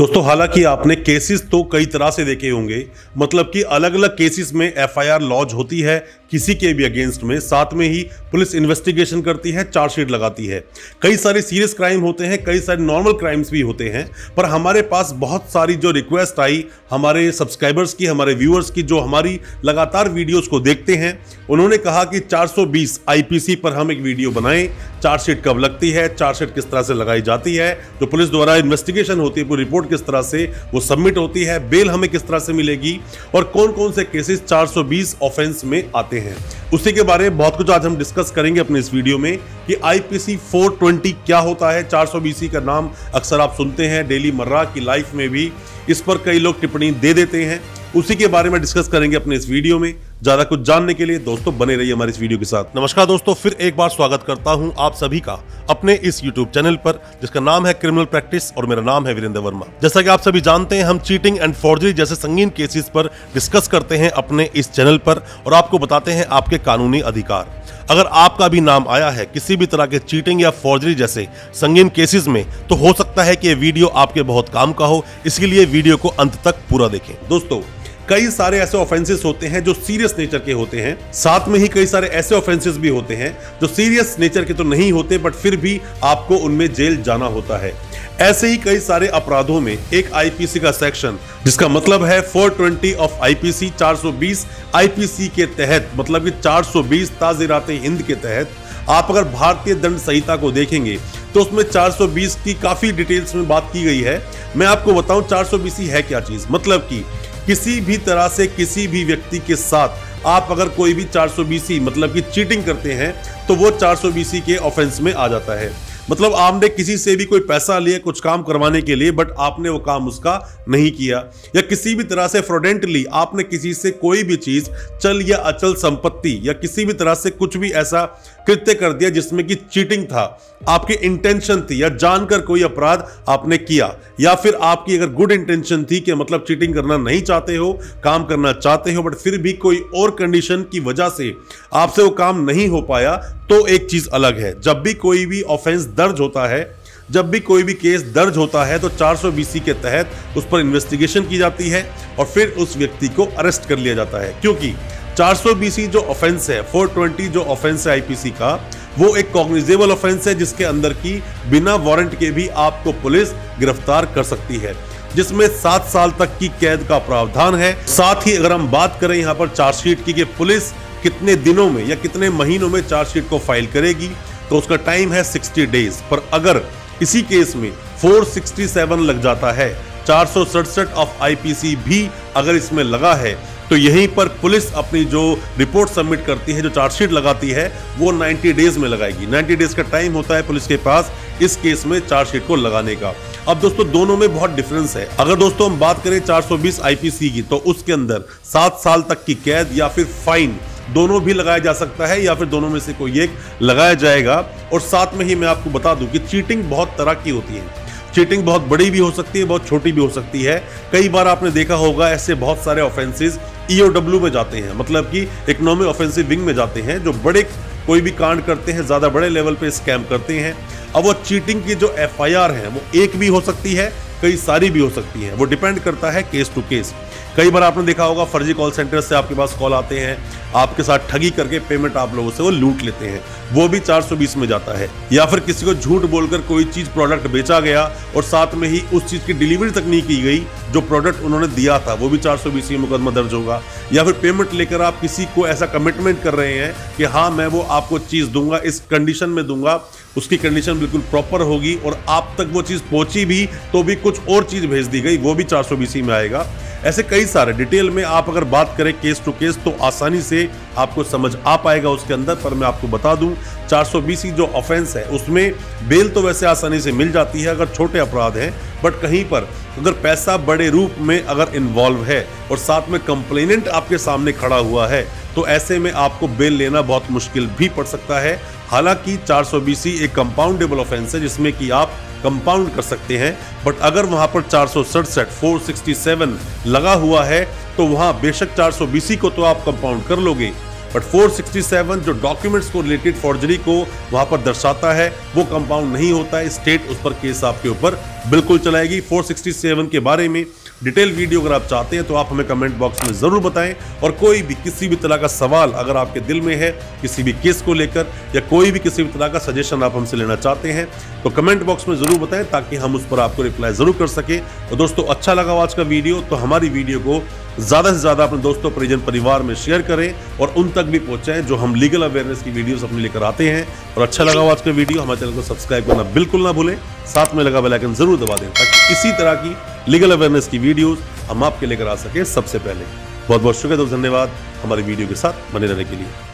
दोस्तों हालांकि आपने केसेस तो कई तरह से देखे होंगे, मतलब कि अलग अलग केसेस में एफआईआर लॉन्च होती है किसी के भी अगेंस्ट में, साथ में ही पुलिस इन्वेस्टिगेशन करती है, चार्जशीट लगाती है। कई सारे सीरियस क्राइम होते हैं, कई सारे नॉर्मल क्राइम्स भी होते हैं, पर हमारे पास बहुत सारी जो रिक्वेस्ट आई हमारे सब्सक्राइबर्स की, हमारे व्यूअर्स की, जो हमारी लगातार वीडियोस को देखते हैं, उन्होंने कहा कि 420 आईपीसी पर हम एक वीडियो बनाएं, चार्जशीट कब लगती है, चार्जशीट किस तरह से लगाई जाती है, जो पुलिस द्वारा इन्वेस्टिगेशन होती है पूरी रिपोर्ट किस तरह से वो सबमिट होती है, बेल हमें किस तरह से मिलेगी और कौन कौन से केसेस 420 ऑफेंस में आते हैं। उसी के बारे में बहुत कुछ आज हम डिस्कस करेंगे अपने इस वीडियो में कि आईपीसी 420 क्या होता है। 420 का नाम अक्सर आप सुनते हैं डेली मर्रा की लाइफ में भी, इस पर कई लोग टिप्पणी दे देते हैं। उसी के बारे में डिस्कस करेंगे अपने इस वीडियो में। ज्यादा कुछ जानने के लिए दोस्तों बने रहिए हमारे इस वीडियो के साथ। नमस्कार दोस्तों, फिर एक बार स्वागत करता हूं आप सभी का अपने इस YouTube चैनल पर जिसका नाम है क्रिमिनल प्रैक्टिस और मेरा नाम है वीरेंद्र वर्मा। जैसा कि आप सभी जानते हैं, हम चीटिंग एंड फॉर्जरी जैसे संगीन केसेस पर डिस्कस करते हैं अपने इस चैनल पर और आपको बताते हैं आपके कानूनी अधिकार। अगर आपका भी नाम आया है किसी भी तरह के चीटिंग या फॉर्जरी जैसे संगीन केसेस में, तो हो सकता है कि ये वीडियो आपके बहुत काम का हो, इसलिए वीडियो को अंत तक पूरा देखें। दोस्तों कई सारे ऐसे ऑफेंसेस होते हैं जो सीरियस नेचर के होते हैं, साथ में ही कई सारे ऐसे ऑफेंसेस भी होते हैं जो सीरियस नेचर के तो नहीं होते बट फिर भी आपको उनमें जेल जाना होता है। ऐसे ही कई सारे अपराधों में एक आईपीसी का सेक्शन जिसका मतलब है 420 ऑफ आईपीसी, 420 आईपीसी के तहत, मतलब कि 420 ताज़ीरात हिंद के तहत आप अगर भारतीय दंड संहिता को देखेंगे तो उसमें 420 की काफी डिटेल्स में बात की गई है। मैं आपको बताऊं 420 है क्या चीज, मतलब कि किसी भी तरह से किसी भी व्यक्ति के साथ आप अगर कोई भी 420 मतलब कि चीटिंग करते हैं तो वो 420 के ऑफेंस में आ जाता है। मतलब आपने किसी से भी कोई पैसा लिया कुछ काम करवाने के लिए, बट आपने वो काम उसका नहीं किया, या किसी भी तरह से फ्रॉडेंटली आपने किसी से कोई भी चीज, चल या अचल संपत्ति या किसी भी तरह से कुछ भी ऐसा कृत्य कर दिया जिसमें कि चीटिंग था, आपकी इंटेंशन थी, या जानकर कोई अपराध आपने किया, या फिर आपकी अगर गुड इंटेंशन थी कि मतलब चीटिंग करना नहीं चाहते हो, काम करना चाहते हो, बट फिर भी कोई और कंडीशन की वजह से आपसे वो काम नहीं हो पाया, तो एक चीज अलग है। जब भी कोई भी ऑफेंस दर्ज होता है, जब भी कोई भी केस दर्ज होता है, तो 420 के तहत उस पर इन्वेस्टिगेशन की जाती है और फिर उस व्यक्ति को अरेस्ट कर लिया जाता है। क्योंकि 420 जो ऑफेंस है, 420 जो ऑफेंस है आईपीसी का, वो एक कॉग्निजेबल ऑफेंस है जिसके अंदर की बिना वारंट के भी आपको पुलिस गिरफ्तार कर सकती है, जिसमें 7 साल तक की कैद का प्रावधान है। साथ ही अगर हम बात करें यहाँ पर चार्जशीट की कि पुलिस कितने दिनों में या कितने महीनों में चार्जशीट को फाइल करेगी, तो उसका टाइम है 60 डेज। पर अगर इसी केस में 467 लग जाता है, 467 ऑफ आईपीसी भी अगर इसमें लगा है, तो यहीं पर पुलिस अपनी जो रिपोर्ट सबमिट करती है, जो चार्जशीट लगाती है, वो 90 डेज में लगाएगी। 90 डेज का टाइम होता है पुलिस के पास इस केस में चार्जशीट को लगाने का। अब दोस्तों दोनों में बहुत डिफरेंस है। अगर दोस्तों हम बात करें 420 आईपीसी की, तो उसके अंदर 7 साल तक की कैद या फिर फाइन दोनों भी लगाया जा सकता है, या फिर दोनों में से कोई एक लगाया जाएगा। और साथ में ही मैं आपको बता दूं कि चीटिंग बहुत तरह की होती है। चीटिंग बहुत बड़ी भी हो सकती है, बहुत छोटी भी हो सकती है। कई बार आपने देखा होगा ऐसे बहुत सारे ऑफेंसेस ईओडब्ल्यू में जाते हैं, मतलब कि इकोनॉमिक ऑफेंसिव विंग में जाते हैं, जो बड़े कोई भी कांड करते हैं, ज्यादा बड़े लेवल पे स्कैम करते हैं। अब वो चीटिंग की जो एफआईआर है वो एक भी हो सकती है, कई सारी भी हो सकती है, वो डिपेंड करता है केस टू केस। कई बार आपने देखा होगा फर्जी कॉल सेंटर से आपके पास कॉल आते हैं, आपके साथ ठगी करके पेमेंट आप लोगों से वो लूट लेते हैं, वो भी 420 में जाता है। या फिर किसी को झूठ बोलकर कोई चीज प्रोडक्ट बेचा गया और साथ में ही उस चीज की डिलीवरी तक नहीं की गई जो प्रोडक्ट उन्होंने दिया था, वो भी 420 में मुकदमा दर्ज होगा। या फिर पेमेंट लेकर आप किसी को ऐसा कमिटमेंट कर रहे हैं कि हाँ मैं वो आपको चीज दूंगा, इस कंडीशन में दूंगा, उसकी कंडीशन बिल्कुल प्रॉपर होगी, और आप तक वो चीज पहुंची भी तो भी कुछ और चीज भेज दी गई, वो भी 420 में आएगा। ऐसे कई सारे डिटेल में आप अगर बात करें केस टू केस तो आसानी से आपको समझ आ पाएगा उसके अंदर। पर मैं आपको बता दूं 420 जो ऑफेंस है उसमें बेल तो वैसे आसानी से मिल जाती है अगर छोटे अपराध हैं, बट कहीं पर अगर पैसा बड़े रूप में अगर इन्वॉल्व है और साथ में कंप्लेनेंट आपके सामने खड़ा हुआ है, तो ऐसे में आपको बेल लेना बहुत मुश्किल भी पड़ सकता है। हालांकि 420 एक कंपाउंडेबल ऑफेंस है जिसमें कि आप कंपाउंड कर सकते हैं, बट अगर वहां पर 467 लगा हुआ है तो वहां बेशक 420 को तो आप कंपाउंड कर लोगे, बट 467 जो डॉक्यूमेंट्स को रिलेटेड फॉर्जरी को वहां पर दर्शाता है वो कंपाउंड नहीं होता है। स्टेट उस पर केस आपके ऊपर बिल्कुल चलाएगी। 467 के बारे में डिटेल वीडियो अगर आप चाहते हैं तो आप हमें कमेंट बॉक्स में जरूर बताएं। और कोई भी किसी भी तरह का सवाल अगर आपके दिल में है किसी भी केस को लेकर, या कोई भी किसी भी तरह का सजेशन आप हमसे लेना चाहते हैं, तो कमेंट बॉक्स में जरूर बताएं ताकि हम उस पर आपको रिप्लाई जरूर कर सके। और दोस्तों, अच्छा लगा आज का वीडियो तो हमारी वीडियो को ज्यादा से ज्यादा अपने दोस्तों, परिजन, परिवार में शेयर करें और उन तक भी पहुंचाएं जो हम लीगल अवेयरनेस की वीडियोस अपने लेकर आते हैं। और अच्छा लगा आज का वीडियो, हमारे चैनल को सब्सक्राइब करना बिल्कुल ना भूलें, साथ में लगा बेल आइकन जरूर दबा दें ताकि इसी तरह की लीगल अवेयरनेस की वीडियोस हम आपके लेकर आ सके सबसे पहले। बहुत बहुत शुक्रिया, धन्यवाद हमारी वीडियो के साथ बने रहने के लिए।